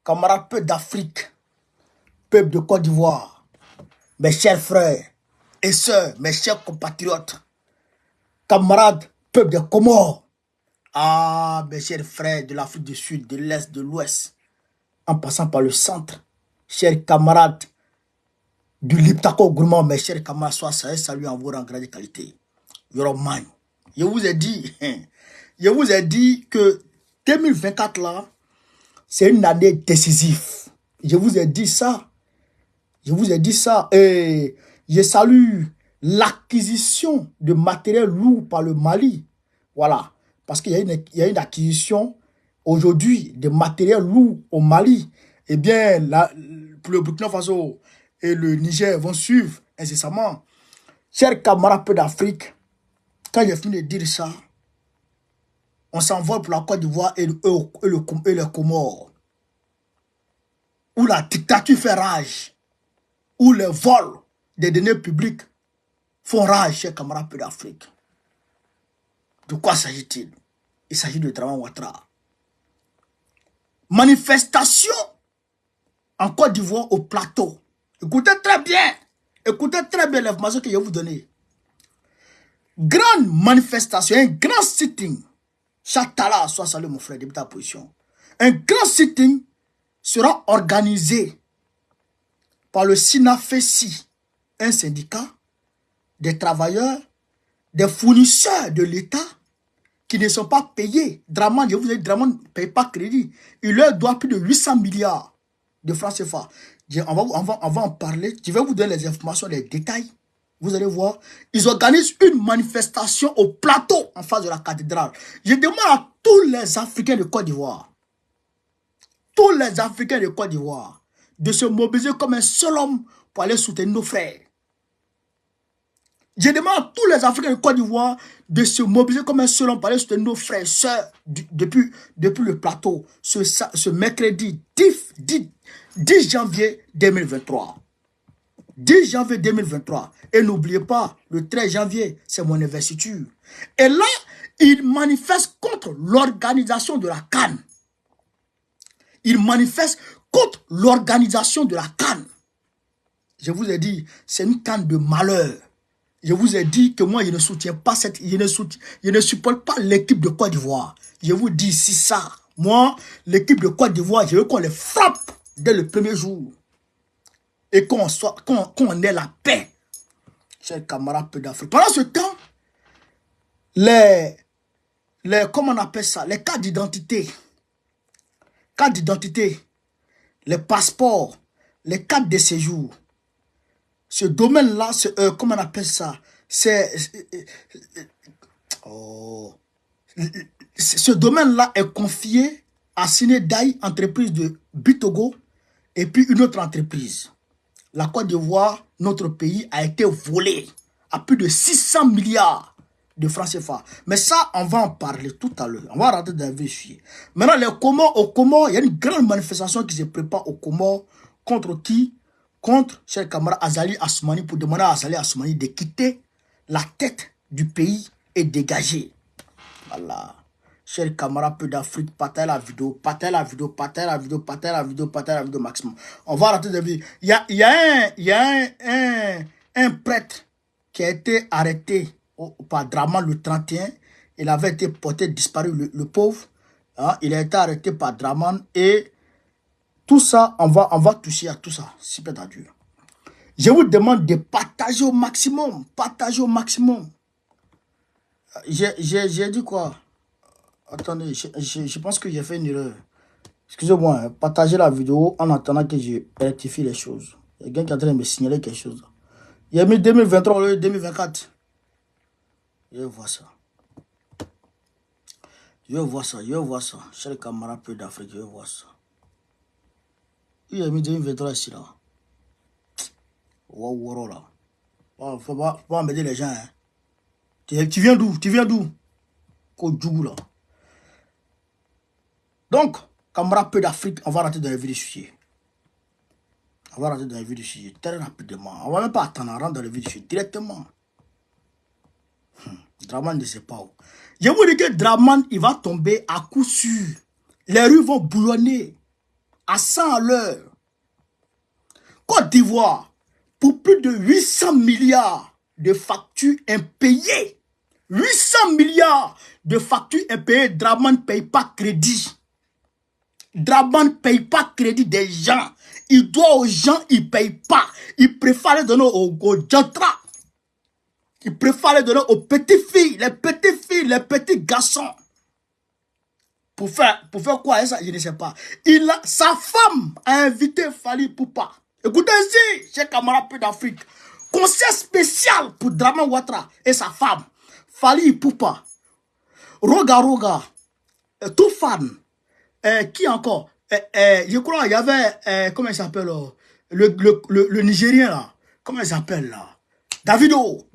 camarades peuple d'Afrique, peuple de Côte d'Ivoire, mes chers frères et sœurs, mes chers compatriotes, camarades peuple de Comores, ah, mes chers frères de l'Afrique du Sud, de l'Est, de l'Ouest, en passant par le centre, chers camarades du Liptako Gourmand, mes chers camarades, soient salués en vos rangs grande qualité. Yoroman, je vous ai dit que 2024 là, c'est une année décisive. Je vous ai dit ça. Et je salue l'acquisition de matériel lourd par le Mali. Voilà. Parce qu'il y a une acquisition aujourd'hui de matériel lourd au Mali. Eh bien, pour le Burkina Faso et le Niger vont suivre incessamment. Chers camarades peu d'Afrique, quand j'ai fini de dire ça, on s'envole pour la Côte d'Ivoire et les Comores, où la dictature fait rage, où les vols des deniers publics font rage, chers camarades peu d'Afrique. De quoi s'agit-il? Il s'agit de Draman Ouattara. Manifestation en Côte d'Ivoire au plateau. Écoutez très bien l'information que je vais vous donner. Grande manifestation, un grand sitting. Chatala, soit salut mon frère, député à position. Un grand sitting sera organisé par le SINAFESI, un syndicat des travailleurs, des fournisseurs de l'État qui ne sont pas payés. Draman, je vous ai dit, Draman ne paye pas crédit. Il leur doit plus de 800 milliards de francs CFA. On va en parler. Je vais vous donner les informations, les détails. Vous allez voir. Ils organisent une manifestation au plateau en face de la cathédrale. Je demande à tous les Africains de Côte d'Ivoire, de se mobiliser comme un seul homme pour aller soutenir nos frères. Je demande à tous les Africains de Côte d'Ivoire de se mobiliser comme un seul homme pour aller soutenir nos frères et sœurs depuis le plateau ce mercredi 10 janvier 2023. 10 janvier 2023. Et n'oubliez pas, le 13 janvier, c'est mon investiture. Et là, ils manifestent contre l'organisation de la CAN. Ils manifestent contre l'organisation de la CAN. Je vous ai dit, c'est une CAN de malheur. Je vous ai dit que moi, je ne soutiens pas je ne supporte pas l'équipe de Côte d'Ivoire. Je vous dis ici ça. Moi, l'équipe de Côte d'Ivoire, je veux qu'on les frappe dès le premier jour. Et qu'on ait la paix. Chers camarades peu d'Afrique. Pendant ce temps, comment on appelle ça? Les cartes d'identité. Les passeports, les cartes de séjour. Ce domaine-là, comment on appelle ça? Ce domaine-là est confié à Sinédaï, entreprise de Bitogo, et puis une autre entreprise. La Côte d'Ivoire, notre pays, a été volé à plus de 600 milliards de francs CFA. Mais ça, on va en parler tout à l'heure. On va rentrer dans le vif. Maintenant, au Comores, il y a une grande manifestation qui se prépare au Comores. Contre qui? Contre, cher camarade Azali Assoumani, pour demander à Azali Assoumani de quitter la tête du pays et dégager. Voilà. Chers camarades peu d'Afrique, partagez la vidéo maximum. On va rentrer dans le vif. Il y a un prêtre qui a été arrêté par Draman le 31. Il avait été porté disparu, le pauvre. Hein, il a été arrêté par Draman et tout ça, on va toucher à tout ça. Super dur. Je vous demande de partager au maximum. J'ai dit quoi? Attendez, je pense que j'ai fait une erreur. Excusez-moi, hein, partagez la vidéo en attendant que je rectifie les choses. Il y a quelqu'un qui est en train de me signaler quelque chose. Il y a mis 2023 au lieu de 2024. Je vais voir ça. Chers camarades peu d'Afrique, je vais voir ça. Il y a mis 2023 ici là. Wow, là. Faut pas embêter les gens. Hein. Tu viens d'où? Kodjougou là. Donc, camarades peu d'Afrique, on va rentrer dans le vif du sujet. Très rapidement. On va même pas attendre, on rentre dans le vif du sujet directement. Draman ne sait pas où. Je vous dis que Draman, il va tomber à coup sûr. Les rues vont bouillonner. à 100 à l'heure. Côte d'Ivoire, pour plus de 800 milliards de factures impayées. 800 milliards de factures impayées. Draman ne paye pas crédit. Draman ne paye pas crédit des gens. Il doit aux gens, il ne paye pas. Il préfère les donner aux jantras. Il préfère les donner aux petites filles, les petits garçons. Pour faire quoi ça, je ne sais pas. Sa femme a invité Fally Ipupa. Écoutez ici, chez camarades peu d'Afrique. Concert spécial pour Draman Ouattara et sa femme. Fally Ipupa. Roga, tout fan. Qui encore? Je crois il y avait, comment il s'appelle, le Nigérien là. Comment il s'appelle là? Davido.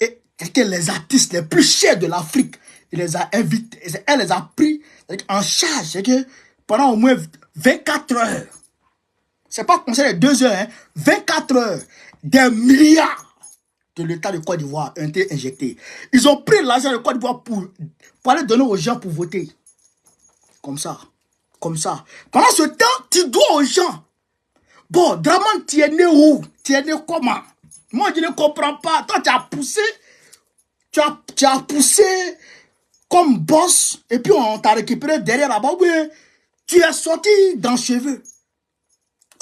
Et les artistes les plus chers de l'Afrique. Il les a invités, elle les a pris en charge. C'est que pendant au moins 24 heures. C'est pas comme ça les 2 heures, hein, 24 heures. Des milliards de l'État de Côte d'Ivoire ont été injectés. Ils ont pris l'argent de Côte d'Ivoire pour aller donner aux gens pour voter. Comme ça. Pendant ce temps, tu dois aux gens. Bon, Draman, tu es né où? Tu es né comment? Moi, je ne comprends pas. Toi, tu as poussé. Tu as poussé comme boss. Et puis, on t'a récupéré derrière là-bas. Ou bien, tu es sorti dans cheveux.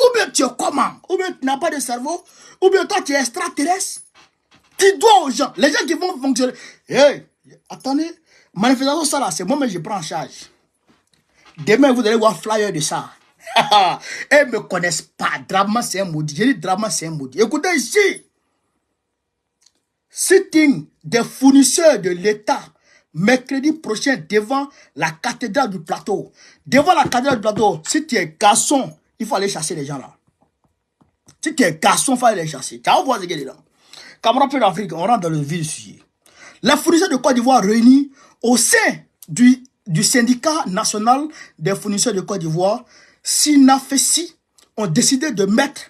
Ou bien, tu es comment? Ou bien, tu n'as pas de cerveau. Ou bien, toi, tu es extraterrestre. Tu dois aux gens. Les gens qui vont fonctionner. Hey, attendez. Manifestation, ça là, c'est moi, mais je prends en charge. Demain, vous allez voir flyer de ça. Elles ne me connaissent pas. Draman, c'est un maudit. J'ai dit Draman, c'est un maudit. Écoutez ici. Sitting des fournisseurs de l'État mercredi prochain devant la cathédrale du plateau. Devant la cathédrale du plateau, si tu es garçon, il faut aller chasser les gens là. Si tu es garçon, il faut aller les chasser. Tu vas voir ce qu'il y a là. Camarades d'Afrique, on rentre dans le vif du sujet. Les fournisseurs de Côte d'Ivoire réunis au sein du syndicat national des fournisseurs de Côte d'Ivoire, SINAFESI, ont décidé de mettre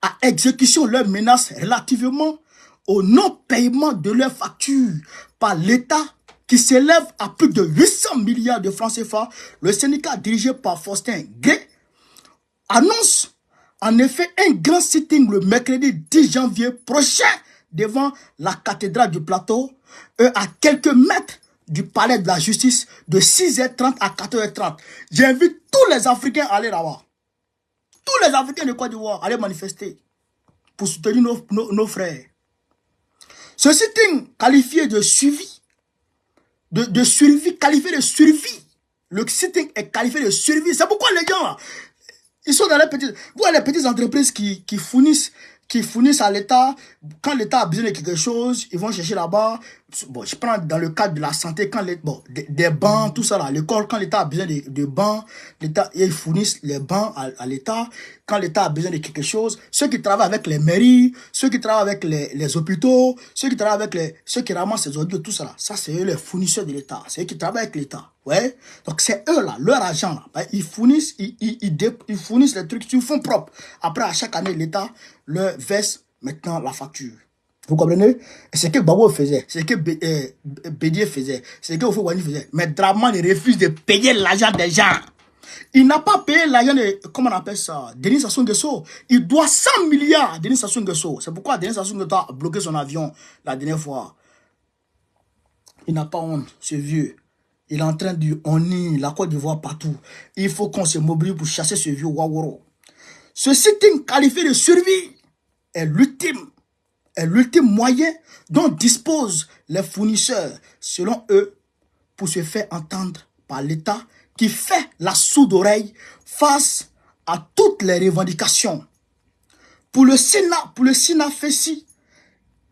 à exécution leurs menaces relativement au non-paiement de leurs factures par l'État qui s'élève à plus de 800 milliards de francs CFA. Le syndicat dirigé par Faustin Gay annonce en effet un grand sitting le mercredi 10 janvier prochain devant la cathédrale du plateau, à quelques mètres du palais de la justice de 6h30 à 4h30. J'invite tous les Africains à aller là-bas. Tous les Africains de Côte d'Ivoire à aller manifester pour soutenir nos frères. Ce sitting qualifié de suivi, de survie, qualifié de survie. Le sitting est qualifié de survie. C'est pourquoi les gens, ils sont dans les petites entreprises qui fournissent à l'État. Quand l'État a besoin de quelque chose, ils vont chercher là-bas. Bon, je prends dans le cadre de la santé, quand des bancs, tout ça là. L'école, quand l'État a besoin de bancs, l'État, ils fournissent les bancs à l'État. Quand l'État a besoin de quelque chose, ceux qui travaillent avec les mairies, ceux qui travaillent avec les hôpitaux, ceux qui travaillent avec ceux qui ramassent les ordures, tout ça là. Ça, c'est eux les fournisseurs de l'État. C'est eux qui travaillent avec l'État. Ouais. Donc, c'est eux là, leur argent là. Ben, ils fournissent les trucs sur fonds propres. Après, à chaque année, l'État leur verse maintenant la facture. Vous comprenez? C'est ce que Babo faisait, c'est ce que Bédier faisait, c'est ce que Oufouani faisait. Mais Draman refuse de payer l'argent des gens. Il n'a pas payé l'argent de, comment on appelle ça, Denis Sassou Nguesso. Il doit 100 milliards à Denis Sassou Nguesso. C'est pourquoi Denis Sassou Nguesso a bloqué son avion la dernière fois. Il n'a pas honte, ce vieux. Il est en train de honner la Côte d'Ivoire partout. Il faut qu'on se mobilise pour chasser ce vieux Waworo. Ce sitting qualifié de survie est l'ultime moyen dont disposent les fournisseurs, selon eux, pour se faire entendre par l'État qui fait la sourde oreille face à toutes les revendications. Pour le SINAFESI,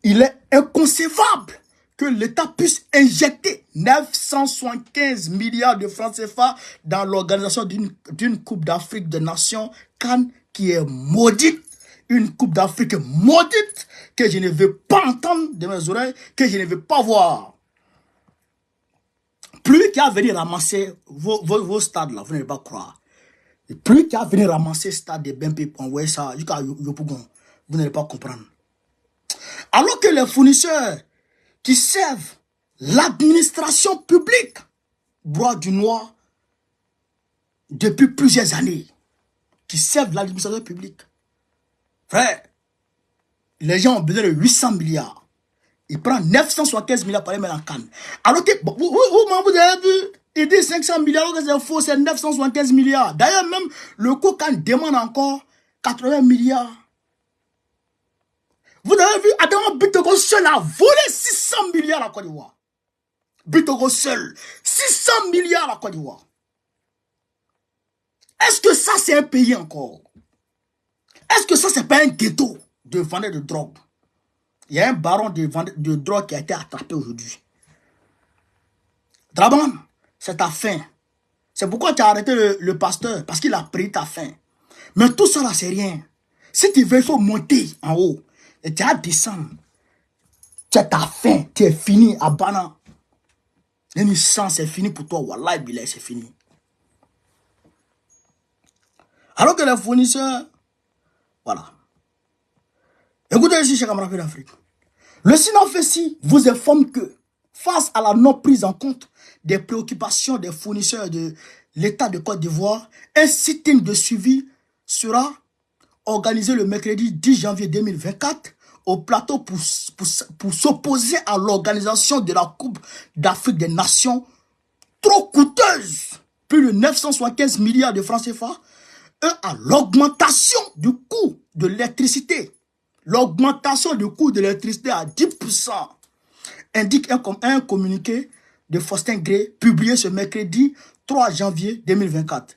il est inconcevable que l'État puisse injecter 975 milliards de francs CFA dans l'organisation d'une Coupe d'Afrique des Nations, CAN, qui est maudite. Une Coupe d'Afrique maudite que je ne veux pas entendre de mes oreilles, que je ne veux pas voir. Plus qu'à venir ramasser vos stades là, vous n'allez pas croire. Plus qu'à venir ramasser stade de BMP, envoyer ça jusqu'à Yopougon, vous n'allez pas comprendre. Alors que les fournisseurs qui servent l'administration publique broient du noir depuis plusieurs années. qui servent l'administration publique. Frère, les gens ont besoin de 800 milliards. Il prend 975 milliards pour les mettre en canne. Alors que, vous avez vu, il dit 500 milliards, c'est faux, c'est 975 milliards. D'ailleurs, même le Cocan demande encore 80 milliards. Vous avez vu, Adama Bittogo seul a volé 600 milliards à la Côte d'Ivoire. Bittogo seul, 600 milliards à la Côte d'Ivoire. Est-ce que ça, c'est un pays encore? Est-ce que ça, c'est pas un ghetto de vendeur de drogue? Il y a un baron de drogue qui a été attrapé aujourd'hui. Draban, c'est ta fin. C'est pourquoi tu as arrêté le pasteur, parce qu'il a pris ta fin. Mais tout ça là, c'est rien. Si tu veux, il faut monter en haut. Et tu as descendre. Tu as ta fin, tu es fini à Bana. L'émission, c'est fini pour toi. Wallah, Bilay, c'est fini. Alors que les fournisseurs, voilà. Écoutez ici, chers camarades d'Afrique. Le Sinafessi vous informe que, face à la non prise en compte des préoccupations des fournisseurs de l'État de Côte d'Ivoire, un sitting de suivi sera organisé le mercredi 10 janvier 2024 au plateau pour s'opposer à l'organisation de la Coupe d'Afrique des Nations trop coûteuse, plus de 975 milliards de francs CFA, et à l'augmentation du coût de l'électricité. L'augmentation du coût de l'électricité à 10%, indique un communiqué de Faustin Gray publié ce mercredi 3 janvier 2024.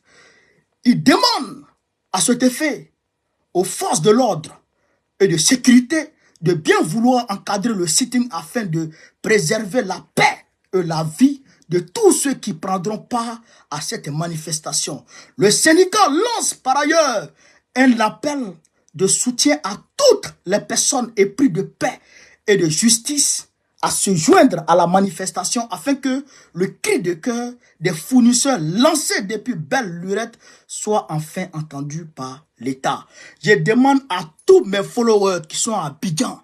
Il demande à cet effet aux forces de l'ordre et de sécurité de bien vouloir encadrer le sitting afin de préserver la paix et la vie de tous ceux qui prendront part à cette manifestation. Le syndicat lance par ailleurs un appel de soutien à toutes les personnes épris de paix et de justice à se joindre à la manifestation afin que le cri de cœur des fournisseurs lancés depuis belle lurette soit enfin entendu par l'État. Je demande à tous mes followers qui sont à Abidjan,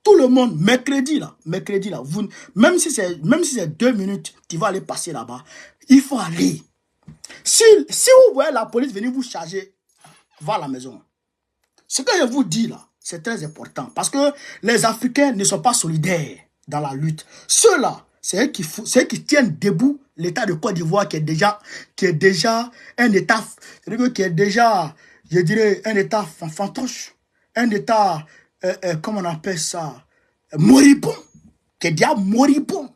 tout le monde, mercredi là, vous, même si c'est 2 minutes, tu vas aller passer là-bas, il faut aller. Si vous voyez la police venir vous charger, va à la maison. Ce que je vous dis là, c'est très important. Parce que les Africains ne sont pas solidaires dans la lutte. Ceux-là, c'est eux qui tiennent debout l'État de Côte d'Ivoire qui est déjà un État, qui est déjà, je dirais, un État fantoche. Un État, comment on appelle ça, moribond. Qui est déjà moribond.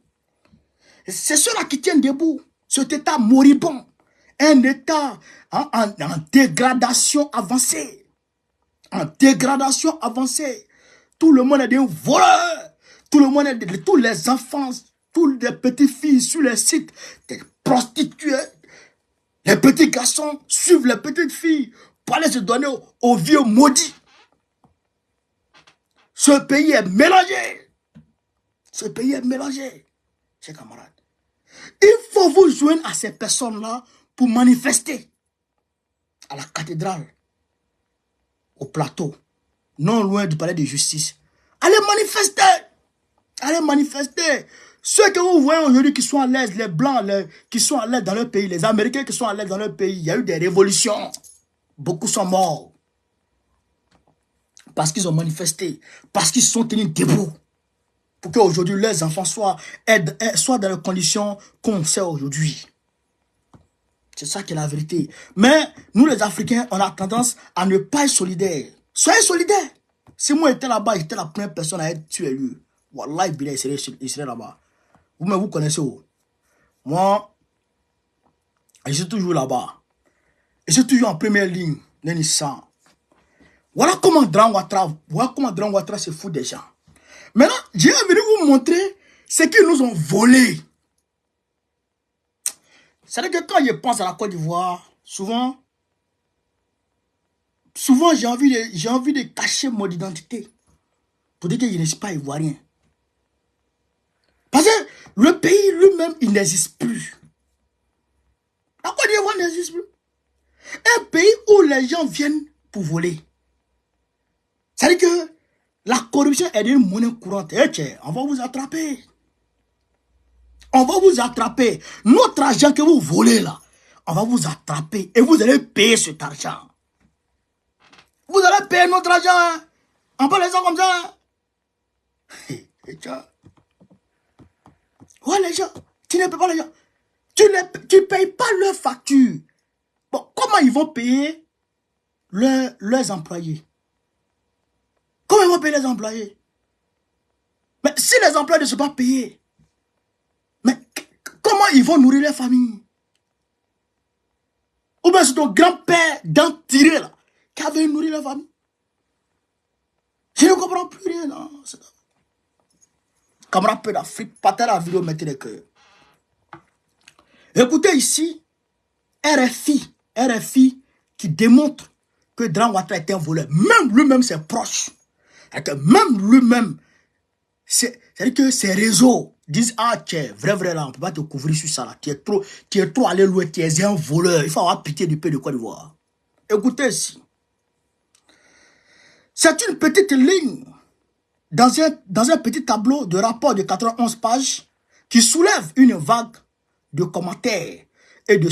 C'est ceux-là qui tiennent debout cet État moribond. Un État en dégradation avancée. En dégradation avancée. Tout le monde est des voleurs. Tout le monde est tous les enfants, tous les petites filles sur les sites, des prostituées. Les petits garçons suivent les petites filles pour aller se donner aux vieux maudits. Ce pays est mélangé. Ce pays est mélangé, chers camarades. Il faut vous joindre à ces personnes-là pour manifester à la cathédrale, au plateau, non loin du palais de justice. Allez manifester! Allez manifester! Ceux que vous voyez aujourd'hui qui sont à l'aise, les Blancs qui sont à l'aise dans leur pays, les Américains qui sont à l'aise dans leur pays, il y a eu des révolutions. Beaucoup sont morts. Parce qu'ils ont manifesté, parce qu'ils se sont tenus debout. Pour qu'aujourd'hui, leurs enfants soient dans les conditions qu'on sait aujourd'hui. C'est ça qui est la vérité. Mais nous, les Africains, on a tendance à ne pas être solidaires. Soyez solidaires. Si moi j'étais là-bas, j'étais la première personne à être tuée. Wallah, il serait là-bas. Vous connaissez où? Moi, je suis toujours là-bas. Je suis toujours en première ligne. Voilà comment Dran Ouattara se fout des gens. Maintenant, je vais venir vous montrer ce qu'ils nous ont volé. C'est-à-dire que quand je pense à la Côte d'Ivoire, souvent j'ai envie de cacher mon identité pour dire que je ne suis pas ivoirien. Parce que le pays lui-même, il n'existe plus. La Côte d'Ivoire n'existe plus. Un pays où les gens viennent pour voler. C'est-à-dire que la corruption est une monnaie courante. On va vous attraper. On va vous attraper. Notre argent que vous volez là, on va vous attraper et vous allez payer cet argent. Vous allez payer notre argent. Hein. On peut les gens comme ça. Hein. Ouais, les gens, tu ne payes pas les gens. Tu ne payes pas leurs factures. Bon, comment ils vont payer leurs employés? Comment ils vont payer les employés? Mais si les employés ne sont pas payés, mais comment ils vont nourrir les familles? Ou bien c'est ton grand-père d'entiré là, qui avait nourri la famille. Je ne comprends plus rien. Non. Camarade peu d'Afrique, partagez la vidéo, mettez les cœurs. Écoutez ici, RFI qui démontre que Dram Ouattara est un voleur. Même lui-même, ses proches. Même lui-même, c'est-à-dire que ses réseaux disent, ah, tu es vrai là, on ne peut pas te couvrir sur ça là. Tu es trop allé loin, tu es un voleur. Il faut avoir pitié du pays de Côte d'Ivoire. Écoutez ici. C'est une petite ligne dans un petit tableau de rapport de 91 pages qui soulève une vague de commentaires et de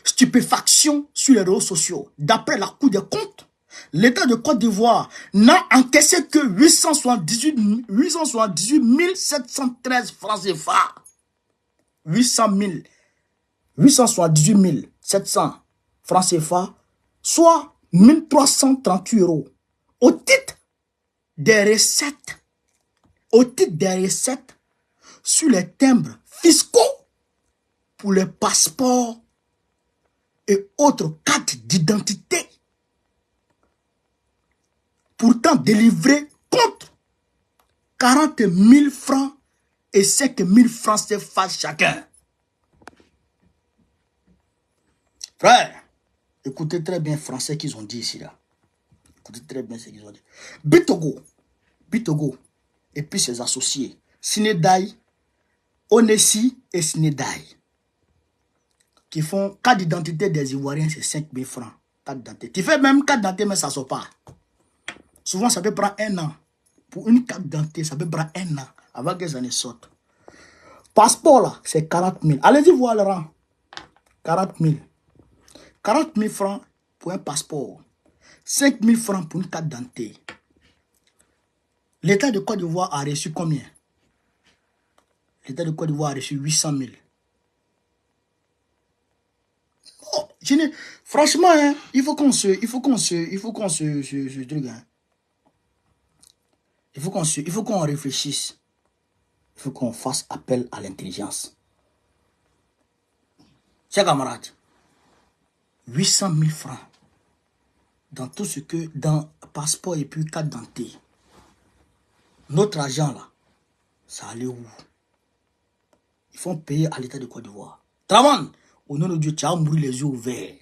stupéfaction sur les réseaux sociaux. D'après la Cour des comptes, l'État de Côte d'Ivoire n'a encaissé que 878 713 francs CFA. 878 700 francs CFA, soit 1338 € au titre des recettes, sur les timbres fiscaux pour les passeports et autres cartes d'identité, pourtant délivrés contre 40 000 francs et 5 000 francs CFA chacun. Frère, écoutez très bien le français qu'ils ont dit ici là. Écoutez très bien ce qu'ils ont dit. Bitogo, et puis ses associés, Sinedai, Onessi et Sinedai, qui font carte d'identité des Ivoiriens, c'est 5 000 francs. Carte d'identité. Tu fais même carte d'identité, mais ça ne sort pas. Souvent, ça peut prendre 1 an. Pour une carte d'identité, ça peut prendre 1 an avant que ça ne sorte. Passeport là, c'est 40 000. Allez-y voir le rang. 40 000. 40 000 francs pour un passeport. 5 000 francs pour une carte d'identité. L'État de Côte d'Ivoire a reçu combien? L'État de Côte d'Ivoire a reçu 800 000. Oh, franchement, hein, il faut qu'on se truc, hein. Il faut qu'on réfléchisse. Il faut qu'on fasse appel à l'intelligence. Chers camarades, 800 000 francs dans tout ce que, dans passeport et puis carte d'identité. Notre argent là, ça allait où? Ils font payer à l'État de Côte d'Ivoire. Traman, au nom de Dieu, tu as mouru les yeux ouverts.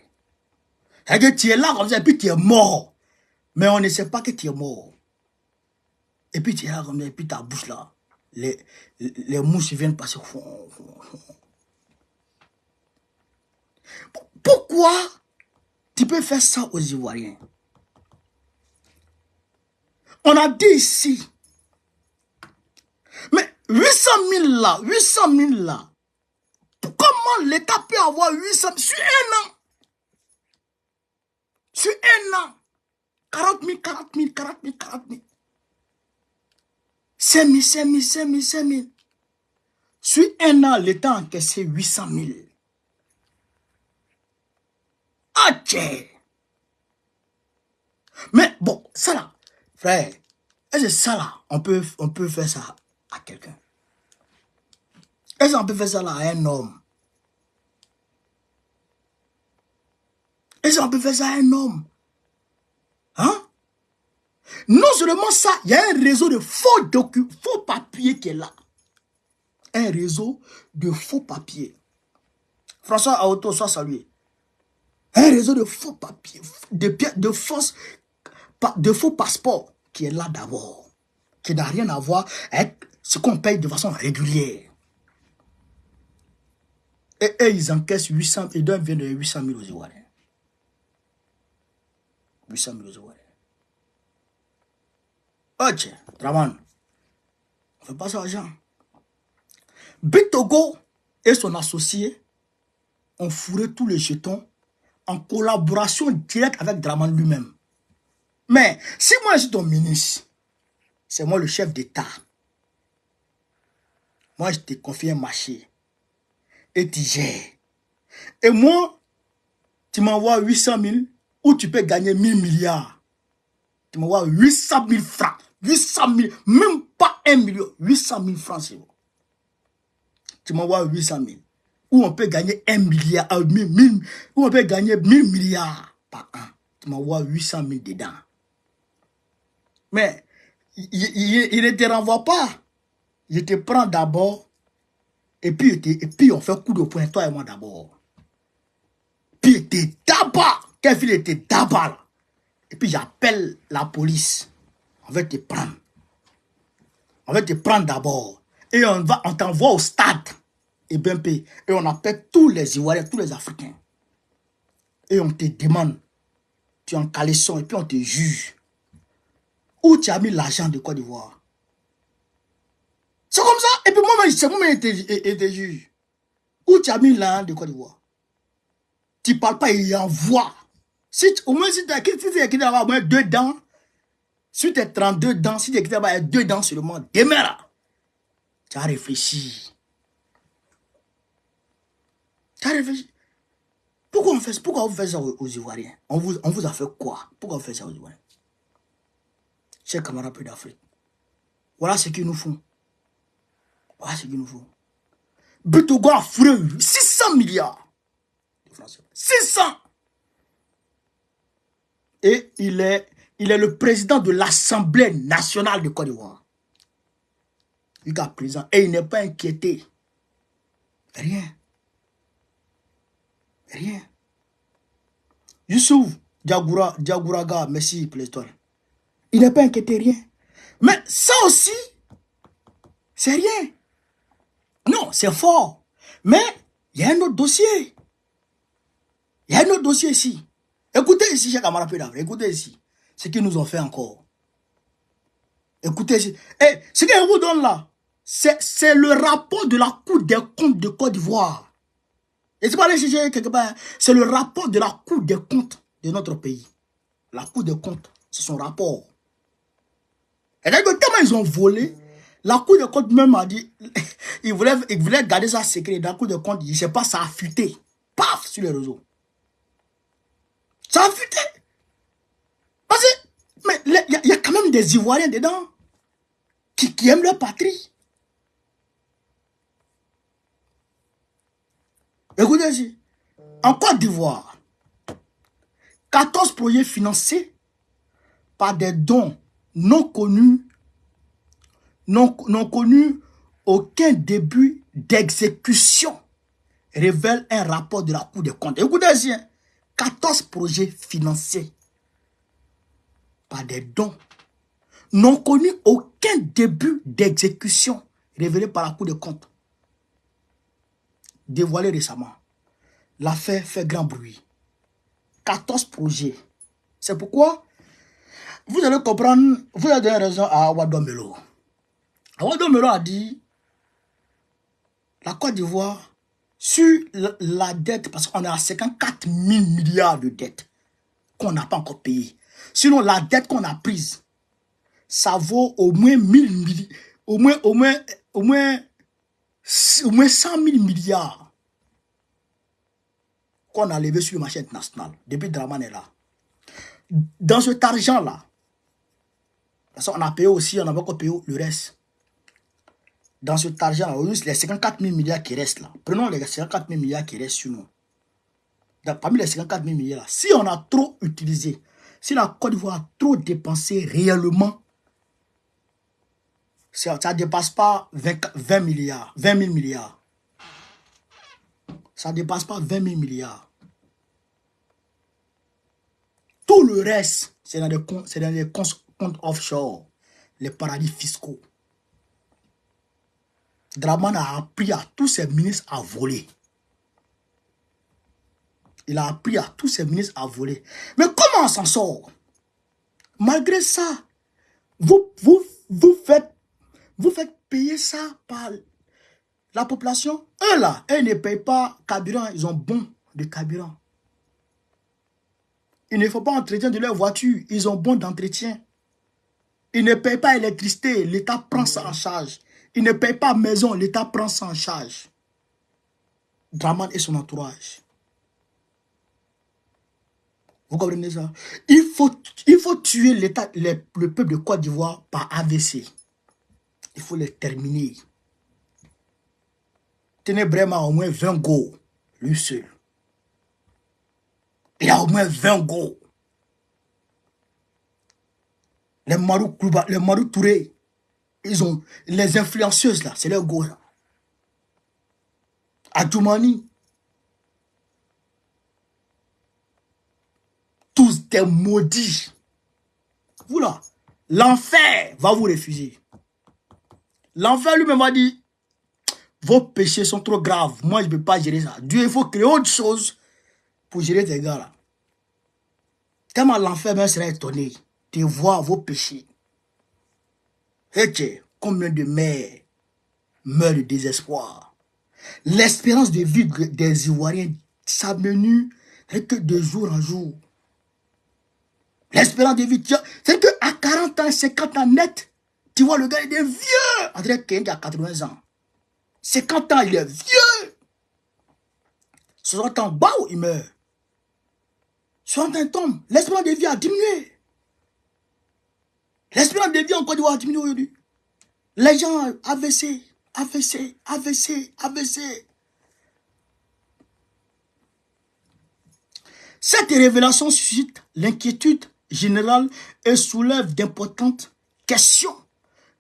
C'est-à-dire que tu es là comme ça et puis tu es mort. Mais on ne sait pas que tu es mort. Et puis tu es là comme ça et puis ta bouche là, les mouches viennent passer. Pourquoi tu peux faire ça aux Ivoiriens? On a dit ici, mais 800 000 là, comment l'État peut avoir 800 000 sur 1 an? Sur 1 an, 40 000. 5 000. Sur 1 an, l'État a encaissé 800 000. Ah, tiens. Mais bon, ça là, frère, est-ce que ça là, on peut faire ça à quelqu'un? Est-ce qu'on peut faire ça là à un homme? Est-ce qu'on peut faire ça à un homme? Hein? Non seulement ça, il y a un réseau de faux papiers qui est là. Un réseau de faux papiers. François Aoto, soit salué. Un réseau de faux papiers, de faux passeports qui est là d'abord. Qui n'a rien à voir avec ce qu'on paye de façon régulière. Et eux, ils encaissent 800, ils doivent venir de 800 000 aux Ivoiriens. 800 000 aux Ivoiriens. Ok, Draman, on ne fait pas ça aux gens. Bitogo et son associé ont fourré tous les jetons en collaboration directe avec Dramane lui-même. Mais si moi je suis ton ministre, c'est moi le chef d'État. Moi je te confie un marché et tu gères. Et moi, tu m'envoies 800 000 ou tu peux gagner 1000 milliards. Tu m'envoies 800 000 francs. 800 000, même pas 1 million. 800 000 francs, c'est bon. Tu m'envoies 800 000. Ou on peut gagner 1 milliard, ou on peut gagner 1000 milliards par an. Tu m'envoies 800 000 dedans. Mais il ne te renvoie pas. Il te prend d'abord. Et puis on fait coup de poing, toi et moi d'abord. Puis il te tabac. Quel fil était tabac là. Et puis j'appelle la police. On va te prendre. On va te prendre d'abord. Et on t'envoie au stade. Et BMP. Et on appelle tous les Ivoiriens, tous les Africains. Et on te demande. Tu es en caleçon et puis on te juge. Où tu as mis l'argent de Côte d'Ivoire? C'est comme ça. Et puis moi-même, c'est moi-même qui juge. Où tu as mis l'argent de Côte d'Ivoire? Tu ne parles pas, il envoie. Au moins, si tu as quitté là-bas, au moins 2 dents. Si tu as 32 dents, si tu as quitté là-bas, il y a 2 dents seulement. Demain là. Tu as réfléchi. Tu as réfléchi. Pourquoi vous faites ça aux Ivoiriens? On vous a fait quoi? Pourquoi vous faites ça aux Ivoiriens? Chers camarades d'Afrique. Voilà ce qu'ils nous font. Voilà ce qu'ils nous font. Butogo a fourré 600 milliards de francs CFA. 600! Et il est le président de l'Assemblée nationale de Côte d'Ivoire. Il est président et il n'est pas inquiété. Rien. Rien. Youssouf Diagouraga, merci pour l'histoire. Il n'est pas inquiété, rien. Mais ça aussi, c'est rien. Non, c'est fort. Mais il y a un autre dossier. Il y a un autre dossier ici. Écoutez ici, chers camarades d'Afrique, écoutez ici. Ce qu'ils nous ont fait encore. Écoutez ici. Et ce que je vous donne là, c'est le rapport de la Cour des comptes de Côte d'Ivoire. Et c'est pas aller chercher quelque part. C'est le rapport de la Cour des comptes de notre pays. La Cour des comptes, c'est son rapport. Et d'ailleurs, tellement ils ont volé, la Cour des comptes même a dit, ils voulaient garder ça secret. La Cour des comptes, je ne sais pas, ça a fuité. Paf, sur les réseaux. Ça a fuité. Parce que, mais il y a quand même des Ivoiriens dedans qui aiment leur patrie. Écoutez ici. En Côte d'Ivoire, 14 projets financés par des dons non connus, aucun début d'exécution révèle un rapport de la Cour des comptes. Écoutez ici, 14 projets financés par des dons non connus, aucun début d'exécution révélé par la Cour des comptes. Dévoilé récemment. L'affaire fait grand bruit. 14 projets. C'est pourquoi vous allez comprendre, vous avez donné raison à Wadomelo. Wadomelo a dit la Côte d'Ivoire sur la dette, parce qu'on est à 54 000 milliards de dettes qu'on n'a pas encore payées. Sinon, la dette qu'on a prise, ça vaut au moins 1000 milliards, au moins 100 000 milliards qu'on a levé sur le marché international depuis Dramane est là. Dans cet argent-là, parce qu'on a payé aussi, on a encore payé le reste. Dans cet argent-là, les 54 000 milliards qui restent là, prenons les 54 000 milliards qui restent sur nous. Parmi les 54 000 milliards là, si on a trop utilisé, si la Côte d'Ivoire a trop dépensé réellement, ça ne dépasse pas 20 milliards, 20 000 milliards. Ça ne dépasse pas 20 000 milliards. Tout le reste, c'est dans les comptes offshore, les paradis fiscaux. Dramane a appris à tous ses ministres à voler. Il a appris à tous ses ministres à voler. Mais comment on s'en sort? Malgré ça, vous faites payer ça par La population, eux là, eux ne payent pas carburant, ils ont bon de carburant. Il ne faut pas entretien de leur voiture, ils ont bon d'entretien. Ils ne payent pas électricité, l'État prend ça en charge. Ils ne payent pas maison, l'État prend ça en charge. Draman et son entourage. Vous comprenez ça? Il faut tuer l'État, le peuple de Côte d'Ivoire par AVC. Il faut les terminer. Tenez vraiment au moins 20 go, lui seul. Il a au moins 20 go. Les Marou Kouba, les Marou Touré, ils ont les influenceuses là, c'est leur go là. Adjoumani. Tous des maudits. Vous là, l'enfer va vous refuser. L'enfer lui-même m'a dit, vos péchés sont trop graves. Moi, je ne peux pas gérer ça. Dieu, il faut créer autre chose pour gérer ces gars-là. Tellement l'enfer même serait étonné de voir vos péchés. Et combien de mères meurent de désespoir. L'espérance de vie des Ivoiriens s'amenue que de jour en jour. L'espérance de vie, c'est qu'à 40 ans, 50 ans net, tu vois le gars, il est vieux. André Keng a 80 ans. 50 ans, il est vieux. 60 ans, baou, il meurt. 60 ans, tombe. L'espérance de vie a diminué. L'espérance de vie en Côte d'Ivoire a diminué aujourd'hui. Les gens, AVC, AVC, AVC, AVC. Cette révélation suscite l'inquiétude générale et soulève d'importantes questions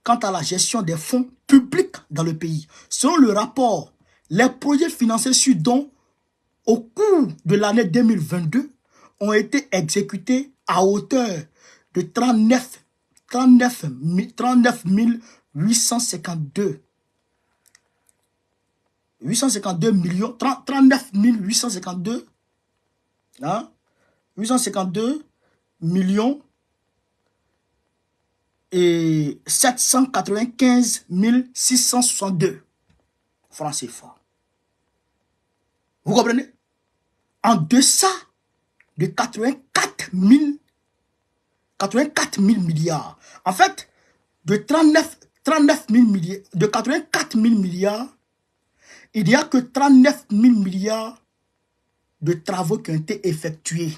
quant à la gestion des fonds publics dans le pays. Selon le rapport, les projets financés sur don au cours de l'année 2022 ont été exécutés à hauteur de 39 852 millions, 39 852 hein, 852 millions et 795 662 francs CFA. Vous comprenez? En deçà de 84 000 milliards. En fait, de 39 000 milliards, de 84 000 milliards, il n'y a que 39 000 milliards de travaux qui ont été effectués.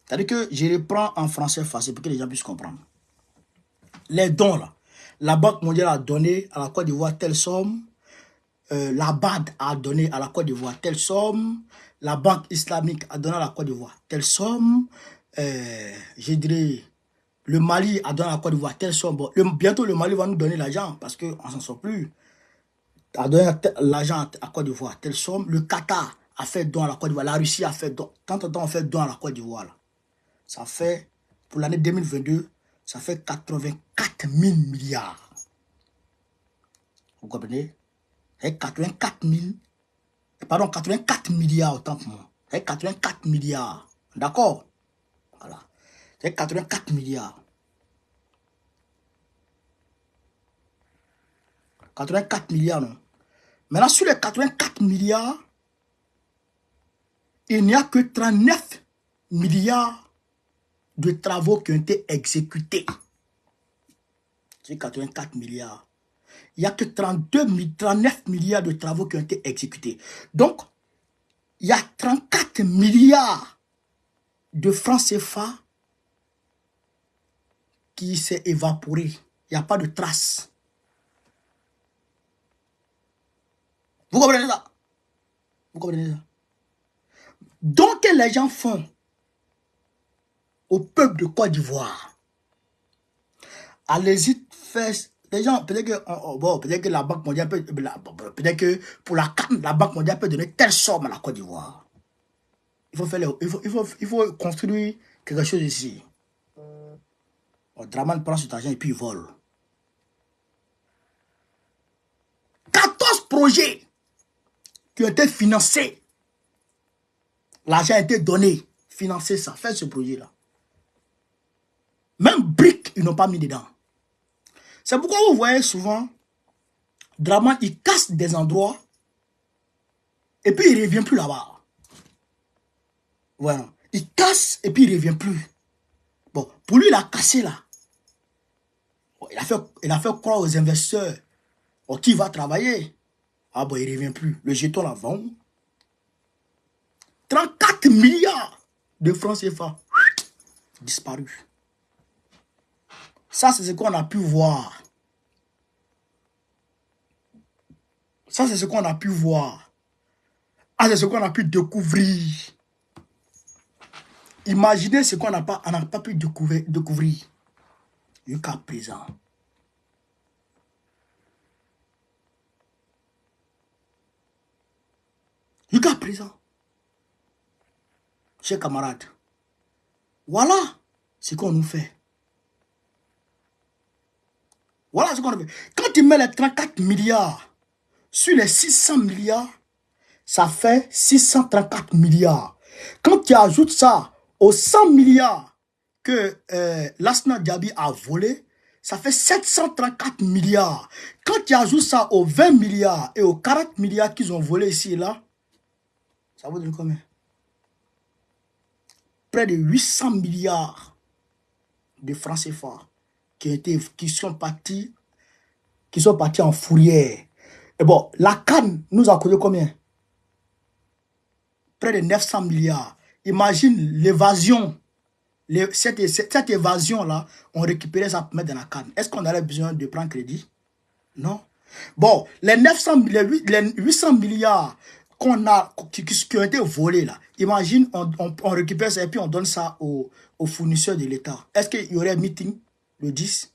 C'est-à-dire que je reprends en français facile pour que les gens puissent comprendre. Les dons là, la Banque mondiale a donné à la Côte d'Ivoire telle somme, la BAD a donné à la Côte d'Ivoire telle somme, la Banque islamique a donné à la Côte d'Ivoire telle somme, je dirais, le Mali a donné à la Côte d'Ivoire telle somme. Bon, bientôt le Mali va nous donner l'argent parce qu'on ne s'en sort plus. A donné l'argent à la Côte d'Ivoire telle somme. Le Qatar a fait don à la Côte d'Ivoire. La Russie a fait don. Tant de temps on fait don à la Côte d'Ivoire. Ça fait, pour l'année 2022, ça fait 84 000 milliards. Vous comprenez? C'est 84 000, pardon, 84 milliards autant pour moi. C'est 84 milliards. D'accord? Voilà. C'est 84 milliards. 84 milliards, non? Maintenant, sur les 84 milliards, il n'y a que 39 milliards de travaux qui ont été exécutés. C'est 84 milliards. Il n'y a que 39 milliards de travaux qui ont été exécutés. Donc, il y a 34 milliards de francs CFA qui s'est évaporé. Il n'y a pas de trace. Vous comprenez ça? Vous comprenez ça? Donc, les gens font au peuple de Côte d'Ivoire. Allez-y faire. Les gens, peut-être que, bon, peut-être que la Banque mondiale peut, peut-être que pour la CAN, la Banque mondiale peut donner telle somme à la Côte d'Ivoire. Il faut faire il faut construire quelque chose ici. Draman prend cet argent et puis il vole. 14 projets qui ont été financés. L'argent a été donné. Financer ça, faire ce projet-là. Même briques, ils n'ont pas mis dedans. C'est pourquoi vous voyez souvent Draman, il casse des endroits et puis il ne revient plus là-bas. Voilà. Il casse et puis il ne revient plus. Bon, pour lui, il a cassé là. Bon, il a fait croire aux investisseurs qui va travailler. Ah bon, il ne revient plus. Le jeton là, vend. 34 milliards de francs CFA. Disparu. Ça, c'est ce qu'on a pu voir. Ça, c'est ce qu'on a pu voir. Ah, c'est ce qu'on a pu découvrir. Imaginez ce qu'on n'a pas pu découvrir. Jusqu'à présent. Jusqu'à présent. Chers camarades. Voilà ce qu'on nous fait. Voilà ce qu'on fait. Quand tu mets les 34 milliards sur les 600 milliards, ça fait 634 milliards. Quand tu ajoutes ça aux 100 milliards que Lassana Diaby a volé, ça fait 734 milliards. Quand tu ajoutes ça aux 20 milliards et aux 40 milliards qu'ils ont volé ici et là, ça vous donne combien? Près de 800 milliards de francs CFA qui sont partis en fourrière. Et bon, la canne nous a coûté combien? Près de 900 milliards. Imagine l'évasion. Cette évasion-là, on récupérait ça pour mettre dans la canne. Est-ce qu'on avait besoin de prendre crédit? Non. Bon, les 800 milliards qui ont été volés là, imagine, on récupère ça et puis on donne ça aux fournisseurs de l'État. Est-ce qu'il y aurait un meeting le 10?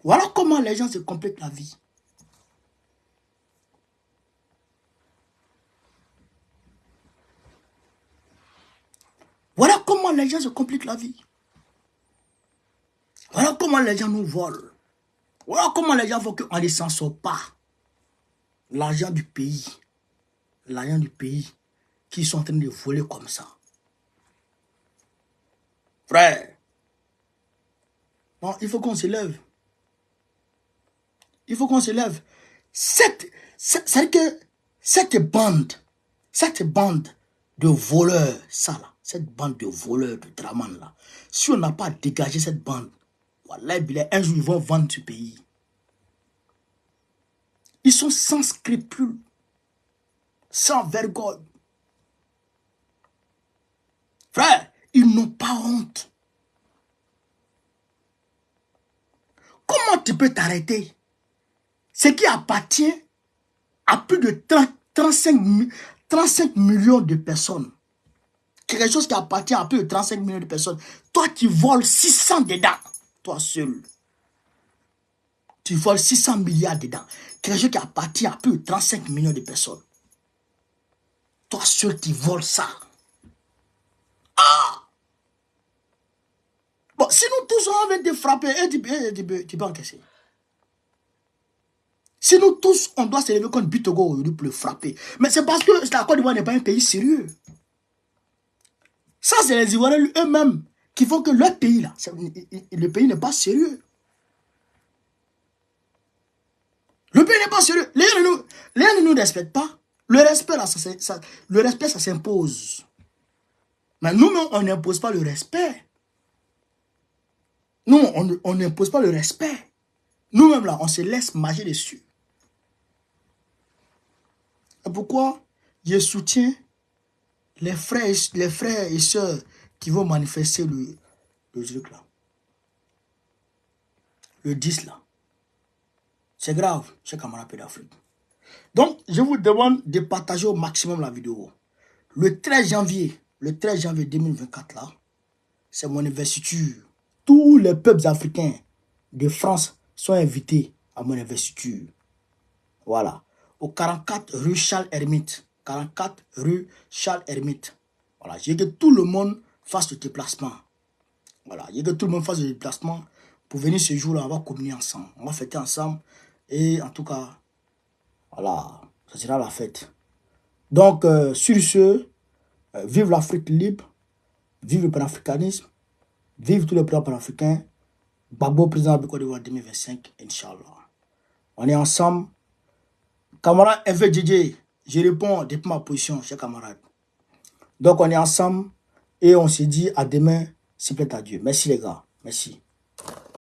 Voilà comment les gens se complètent la vie. Voilà comment les gens se compliquent la vie. Voilà comment les gens nous volent. Voilà comment les gens font qu'on ne s'en sort pas. L'argent du pays. L'argent du pays qui sont en train de voler comme ça. Frère. Non, il faut qu'on se lève. Il faut qu'on se lève. C'est que cette bande de voleurs, ça là, cette bande de voleurs de Draman là, si on n'a pas dégagé cette bande, voilà, un jour ils vont vendre ce pays. Ils sont sans scrupules, sans vergogne. Frère, ils n'ont pas honte. Comment tu peux t'arrêter? Ce qui appartient à plus de 35 millions de personnes. Quelque chose qui appartient à plus de 35 millions de personnes. Toi, tu voles 600 dedans. Toi seul. Tu voles 600 milliards dedans. Quelque chose qui appartient à plus de 35 millions de personnes. Toi seul, tu voles ça. Ah! Bon, si nous tous on va te frapper, tu peux encaisser. Si nous tous, on doit se lever contre Bitogo aujourd'hui pour le frapper. Mais c'est parce que la Côte d'Ivoire n'est pas un pays sérieux. Ça, c'est les Ivoiriens eux-mêmes qui font que leur pays, là, le pays n'est pas sérieux. Le pays n'est pas sérieux. Les gens ne nous respectent pas. Le respect, là, ça s'impose. Mais nous-mêmes, on n'impose pas le respect. Nous, on n'impose pas le respect. Nous-mêmes, là, on se laisse marcher dessus. Et pourquoi je soutiens les frères et sœurs qui vont manifester le truc là. Le 10 là. C'est grave, chers camarades d'Afrique. Donc, je vous demande de partager au maximum la vidéo. Le 13 janvier 2024 là, c'est mon investiture. Tous les peuples africains de France sont invités à mon investiture. Voilà. Au 44 rue Charles Hermite. 44 rue Charles Hermite. Voilà. Je veux que tout le monde fasse le déplacement. Voilà. Je veux que tout le monde fasse le déplacement. Pour venir ce jour-là, on va communier ensemble. On va fêter ensemble. Et en tout cas, voilà. Ça sera la fête. Donc, sur ce, vive l'Afrique libre. Vive le panafricanisme. Vive tous les peuples panafricains. Gbagbo, président de Côte d'Ivoire 2025, Inch'Allah. On est ensemble. Camarade FDJ, je réponds depuis ma position, chers camarades. Donc, on est ensemble et on se dit à demain, s'il plaît à Dieu. Merci les gars. Merci.